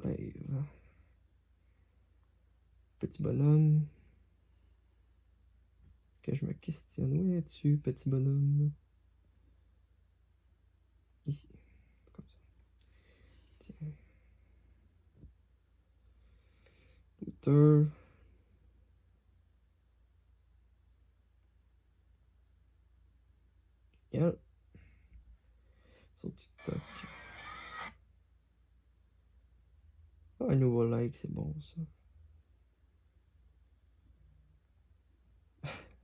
Live. Petit bonhomme. Que je me questionne. Où es-tu, petit bonhomme? Ici. Comme ça. Tiens. Twitter. Yeah. Sur TikTok. Ah, un nouveau like, c'est bon ça.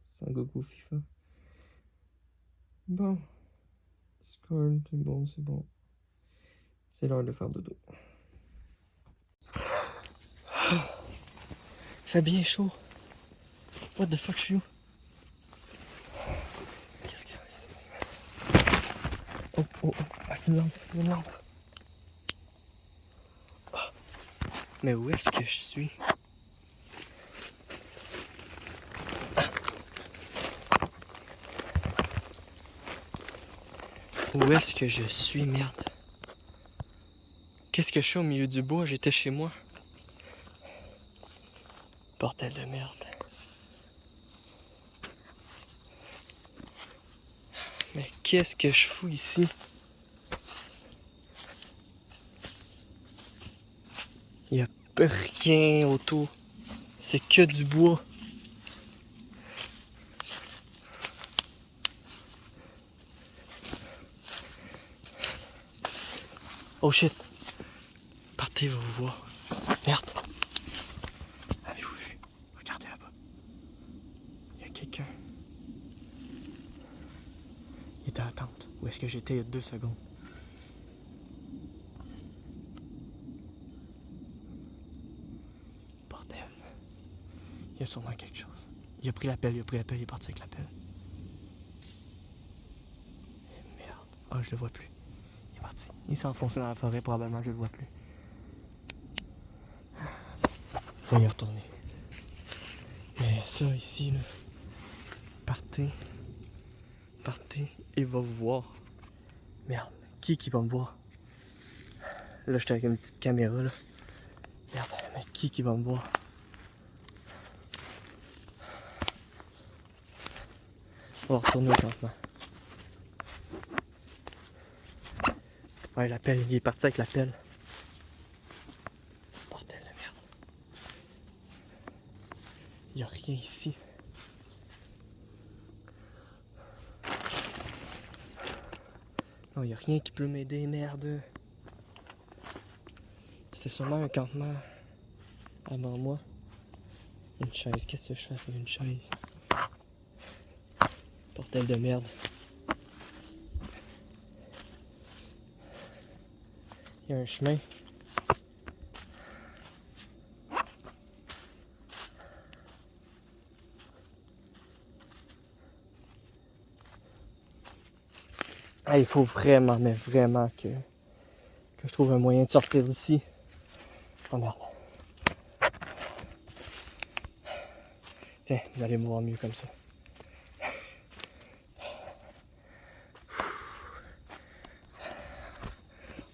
Sans Goku FIFA. Bon. Discord, c'est bon, c'est bon. C'est l'heure de faire dodo. Fait bien chaud. What the fuck, je suis où? Qu'est-ce qu'il y a ici? Oh, oh, oh. Ah, c'est une lampe. Il y a une lampe. Ah. Mais où est-ce que je suis? Où est-ce que je suis, merde? Qu'est-ce que je suis au milieu du bois? J'étais chez moi. Bordel de merde. Mais qu'est-ce que je fous ici? Il y a rien autour. C'est que du bois. Oh shit. Partez, va vous voir. Merde. Avez-vous vu? Regardez là-bas. Il y a quelqu'un. Il était à la tente. Où est-ce que j'étais il y a 2 secondes? Bordel. Il y a sûrement quelque chose. Il a pris l'appel, il est parti avec l'appel. Et merde. Ah, je le vois plus. Il est parti. Il s'est enfoncé dans la forêt, probablement, je le vois plus. Je vais y retourner. Mais ça, ici, là. Partez. Partez. Il va vous voir. Merde. Qui va me voir? Là, j'étais avec une petite caméra, là. Merde. Mais qui va me voir? On va retourner au campement. Ouais, l'appel. Il est parti avec l'appel. Bordel de merde. Il n'y a rien ici. Non, il n'y a rien qui peut m'aider, merde. C'était sûrement un campement avant moi. Une chaise. Qu'est-ce que je fais avec une chaise? Bordel de merde. Il y a un chemin. Ah, il faut vraiment, mais vraiment que je trouve un moyen de sortir d'ici. Oh merde. Tiens, vous allez me voir mieux comme ça.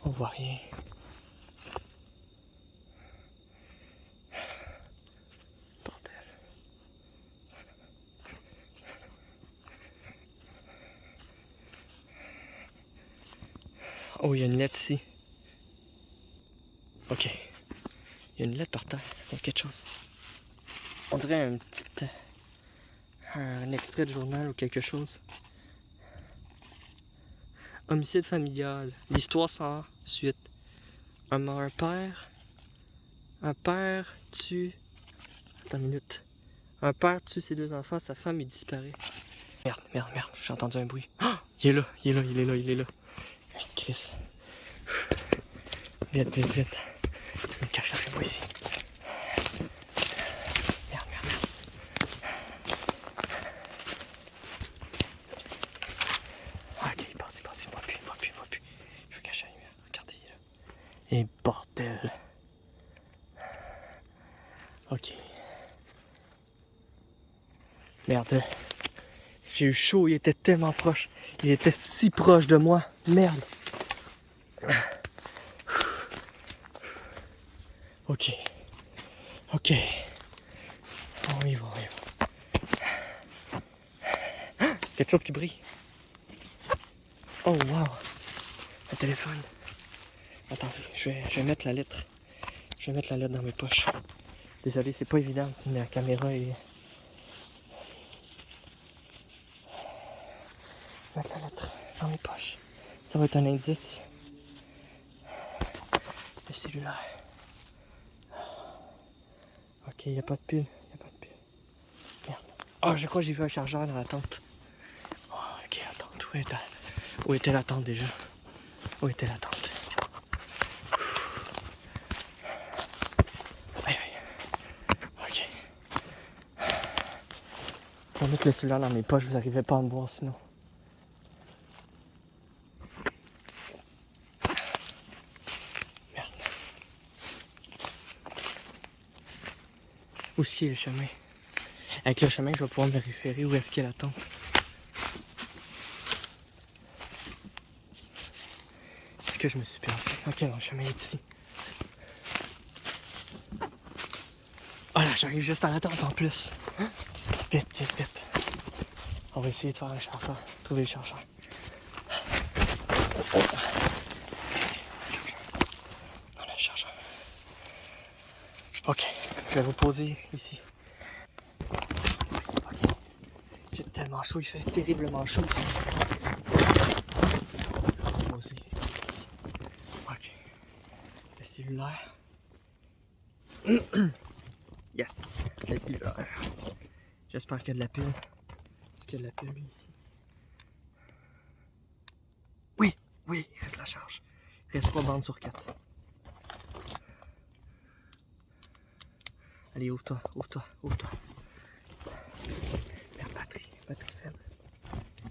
On voit rien. Bordel. Oh, il y a une lettre ici. Ok. Il y a une lettre par terre. Il y a quelque chose. On dirait un petit... un extrait de journal ou quelque chose. Homicide familial. L'histoire sans suite. Un père tue... Attends une minute. Un père tue ses 2 enfants, sa femme, il disparaît. Merde, j'ai entendu un bruit. Oh, il est là. Chris. Vite. Je me cache avec moi ici. Merde. Ok, il passe, il voit plus. Je vais cacher la lumière, regardez là. Et bordel. Ok. Merde. J'ai eu chaud, il était tellement proche. Il était si proche de moi. Merde. Ok. Ok. On y va, on y va. Quelque chose qui brille. Oh wow. Un téléphone. Attends, je vais mettre la lettre. Je vais mettre la lettre dans mes poches. Désolé, c'est pas évident. La caméra est... Mettre la lettre dans mes poches. Ça va être un indice. Le cellulaire. Ok, il n'y a pas de pile. Merde. Oh, je crois que j'ai vu un chargeur dans la tente. Oh, ok, attends. Où était la tente déjà? Où était la tente? Aïe, aïe. Ok. Je vais mettre le cellulaire dans mes poches, vous n'arrivez pas à me voir sinon. Merde. Où est-ce qu'il est le chemin? Avec le chemin, je vais pouvoir me référer où est-ce qu'il y a la tente. Est-ce que je me suis perdu? Ok, non, le chemin est ici. Oh là, j'arrive juste à la tente en plus. Vite, vite, vite. On va essayer de faire un chargeur. Trouver le chargeur. On a le chargeur. Ok, je vais vous poser ici. Ok. J'ai tellement chaud, il fait terriblement chaud ici. Poser ici. Ok. Le cellulaire. Yes, le cellulaire. J'espère qu'il y a de la pile. Est-ce qu'il y a de la pile, lui, ici? Oui, oui, il reste la charge. Il reste 3 bandes sur 4. Allez, ouvre-toi. Merde, batterie faible.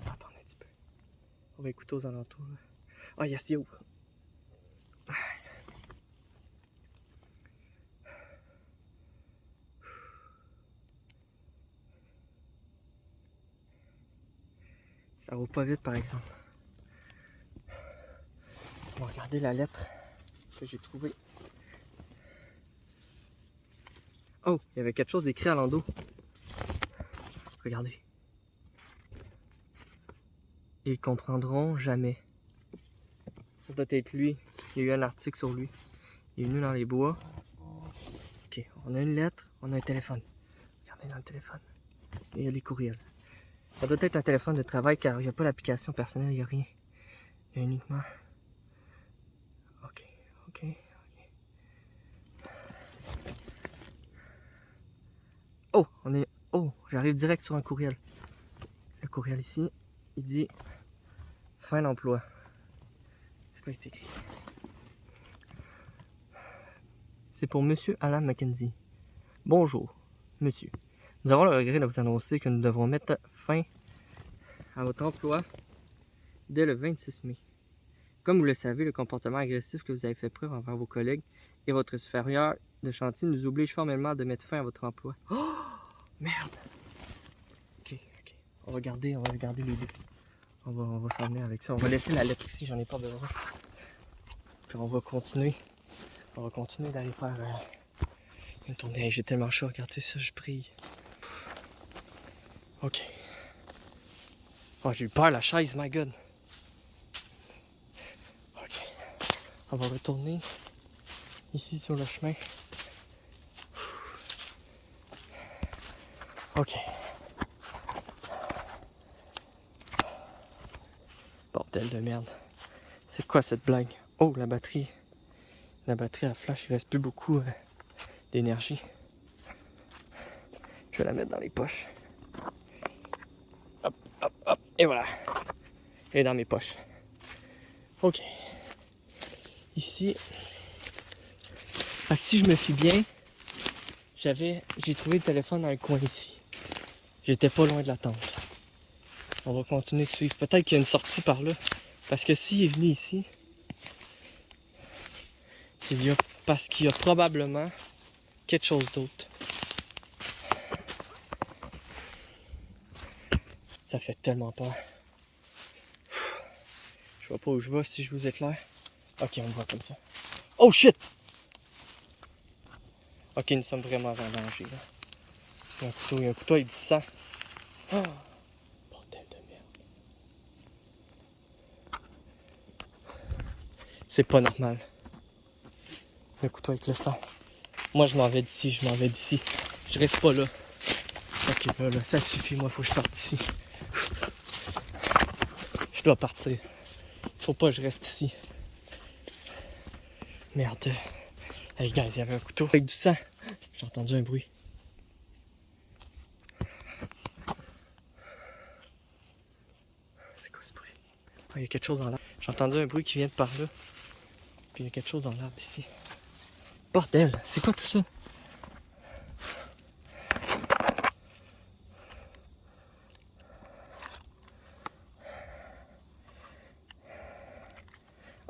Attends un petit peu. On va écouter aux alentours, là. Ah, yes, il ouvre. Ça roule pas vite, par exemple. On va regarder la lettre que j'ai trouvée. Oh, il y avait quelque chose d'écrit à l'endos. Regardez. Ils comprendront jamais. Ça doit être lui. Il y a eu un article sur lui. Il est venu dans les bois. Ok, on a une lettre, on a un téléphone. Regardez dans le téléphone. Et il y a les courriels. Ça doit être un téléphone de travail car il n'y a pas d'application personnelle, il n'y a rien. Il y a uniquement... Ok. Oh, Oh, j'arrive direct sur un courriel. Le courriel ici, il dit fin d'emploi. C'est quoi qui est écrit? C'est pour Monsieur Alan Mackenzie. Bonjour, monsieur. Nous avons le regret de vous annoncer que nous devrons mettre fin à votre emploi dès le 26 mai. Comme vous le savez, le comportement agressif que vous avez fait preuve envers vos collègues et votre supérieur de chantier nous oblige formellement de mettre fin à votre emploi. Oh! Merde! Ok. On va regarder les deux. On va s'en venir avec ça. On va laisser la lettre ici, j'en ai pas besoin. Puis on va continuer d'aller faire une tournée. Hey, j'ai tellement chaud, regardez ça, je brille. Ok. Oh, j'ai eu peur, la chaise, my god. Ok. On va retourner ici sur le chemin. Ok. Bordel de merde. C'est quoi cette blague? Oh, la batterie. La batterie à flash, il reste plus beaucoup d'énergie. Je vais la mettre dans les poches. Hop. Et voilà. Elle est dans mes poches. Ok. Ici. Si je me fie bien, j'ai trouvé le téléphone dans le coin ici. J'étais pas loin de la tente. On va continuer de suivre. Peut-être qu'il y a une sortie par là. Parce que s'il est venu ici, parce qu'il y a probablement quelque chose d'autre. Ça fait tellement peur. Je vois pas où je vais si je vous éclaire. Ok, on me voit comme ça. Oh shit! Ok, nous sommes vraiment en danger là. Il y a un couteau avec du sang. Oh, bordel de merde. C'est pas normal. Le couteau avec le sang. Moi je m'en vais d'ici, Je reste pas là. Ok, là, ça suffit, moi faut que je parte d'ici. Je dois partir. Faut pas que je reste ici. Merde. Hey guys, il y avait un couteau avec du sang. J'ai entendu un bruit. C'est quoi ce bruit? Ah, il y a quelque chose dans l'arbre. J'ai entendu un bruit qui vient de par là. Puis il y a quelque chose dans l'arbre ici. Bordel, c'est quoi tout ça?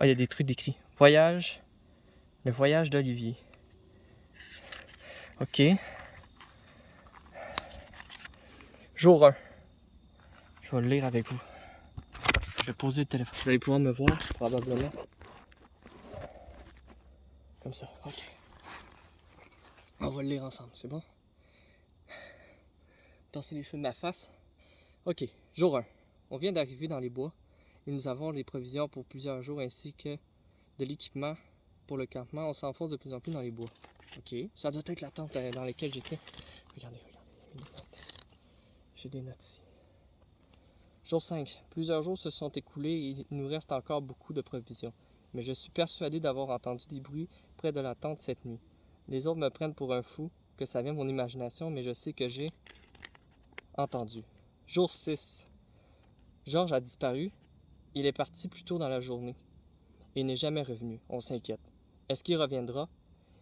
Ah, il y a des trucs décrits. Voyage. Le voyage d'Olivier. Ok. Jour 1. Je vais le lire avec vous. Je vais poser le téléphone. Vous allez pouvoir me voir, probablement. Comme ça, ok. On va le lire ensemble, c'est bon? Tasser les cheveux de ma face. Ok, jour 1. On vient d'arriver dans les bois et nous avons les provisions pour plusieurs jours ainsi que de l'équipement pour le campement. On s'enfonce de plus en plus dans les bois. Ok, ça doit être la tente dans laquelle j'étais. Regardez. J'ai des notes ici. Jour 5. Plusieurs jours se sont écoulés et il nous reste encore beaucoup de provisions. Mais je suis persuadé d'avoir entendu des bruits près de la tente cette nuit. Les autres me prennent pour un fou, que ça vient de mon imagination, mais je sais que j'ai entendu. Jour 6. Georges a disparu. Il est parti plus tôt dans la journée et n'est jamais revenu. On s'inquiète. Est-ce qu'il reviendra?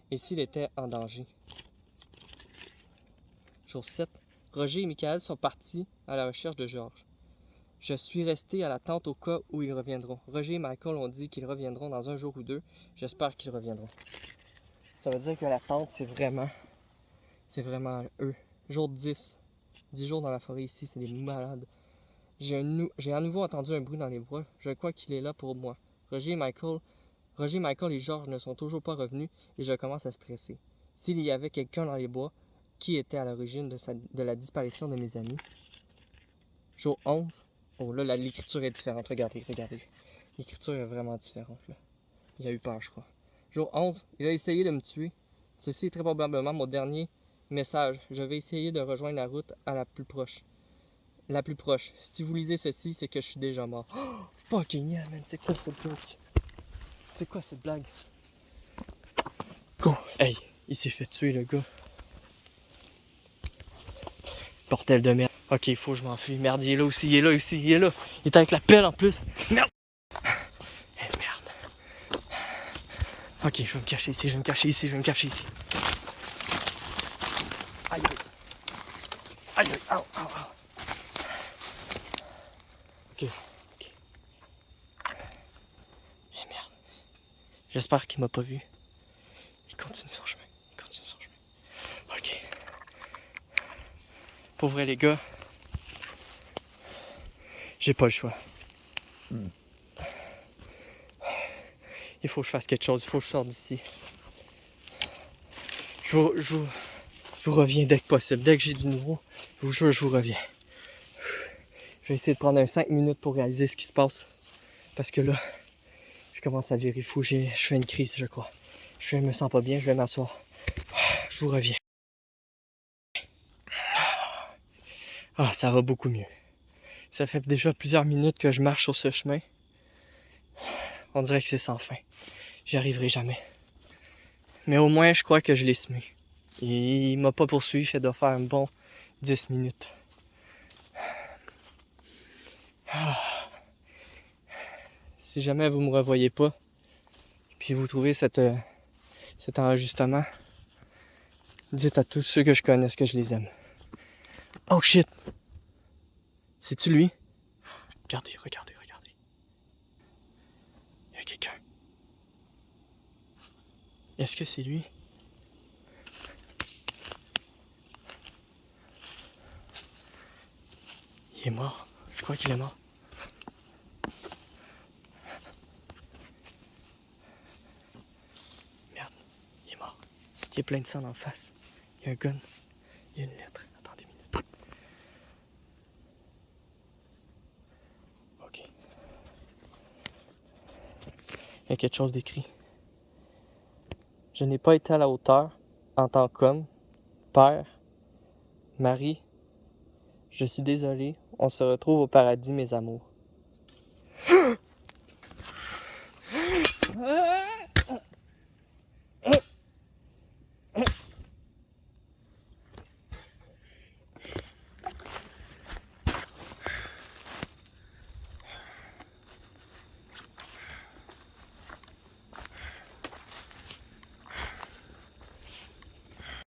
Et s'il était en danger? Jour 7. Roger et Michael sont partis à la recherche de Georges. Je suis resté à la tente au cas où ils reviendront. Roger et Michael ont dit qu'ils reviendront dans un jour ou deux. J'espère qu'ils reviendront. Ça veut dire que la tente, c'est vraiment eux. Jour 10. 10 jours dans la forêt ici, c'est des malades. J'ai à nouveau entendu un bruit dans les bois. Je crois qu'il est là pour moi. Roger, Michael et Georges ne sont toujours pas revenus et je commence à stresser. S'il y avait quelqu'un dans les bois, qui était à l'origine de la disparition de mes amis? Jour 11. Oh là, l'écriture est différente. Regardez. L'écriture est vraiment différente là. Il a eu peur, je crois. Jour 11. Il a essayé de me tuer. Ceci est très probablement mon dernier message. Je vais essayer de rejoindre la route à la plus proche. Si vous lisez ceci, c'est que je suis déjà mort. Oh, fucking yeah, man. C'est quoi cette blague? C'est quoi cette blague? Go! Hey, il s'est fait tuer, le gars. Bordel de merde. Ok, il faut que je m'enfuis. Merde, il est là aussi. Il est là. Il est avec la pelle en plus. Merde! Hey, merde. Ok, je vais me cacher ici. Aïe. Aïe. Au. Ok. Eh merde. J'espère qu'il m'a pas vu. Il continue son chemin. Ok. Pour vrai, les gars, j'ai pas le choix. Il faut que je fasse quelque chose. Il faut que je sorte d'ici. Je vous reviens dès que possible. Dès que j'ai du nouveau, je vous jure, je vous reviens. Je vais essayer de prendre 5 minutes pour réaliser ce qui se passe. Parce que là, je commence à virer fou. Je fais une crise, je crois. Je me sens pas bien. Je vais m'asseoir. Je vous reviens. Ah, ça va beaucoup mieux. Ça fait déjà plusieurs minutes que je marche sur ce chemin. On dirait que c'est sans fin. J'y arriverai jamais. Mais au moins, je crois que je l'ai semé. Et il m'a pas poursuivi, fait de faire un bon 10 minutes. Si jamais vous me revoyez pas, puis vous trouvez cet enregistrement, dites à tous ceux que je connais que je les aime. Oh shit! C'est-tu lui? Regardez. Il y a quelqu'un. Est-ce que c'est lui? Il est mort. crois qu'il est mort. Merde, il est mort. Il est plein de sang en face. Il y a un gun. Il y a une lettre. Attendez une minute. Ok. Il y a quelque chose d'écrit. Je n'ai pas été à la hauteur en tant qu'homme, père, mari. Je suis désolé. On se retrouve au paradis, mes amours.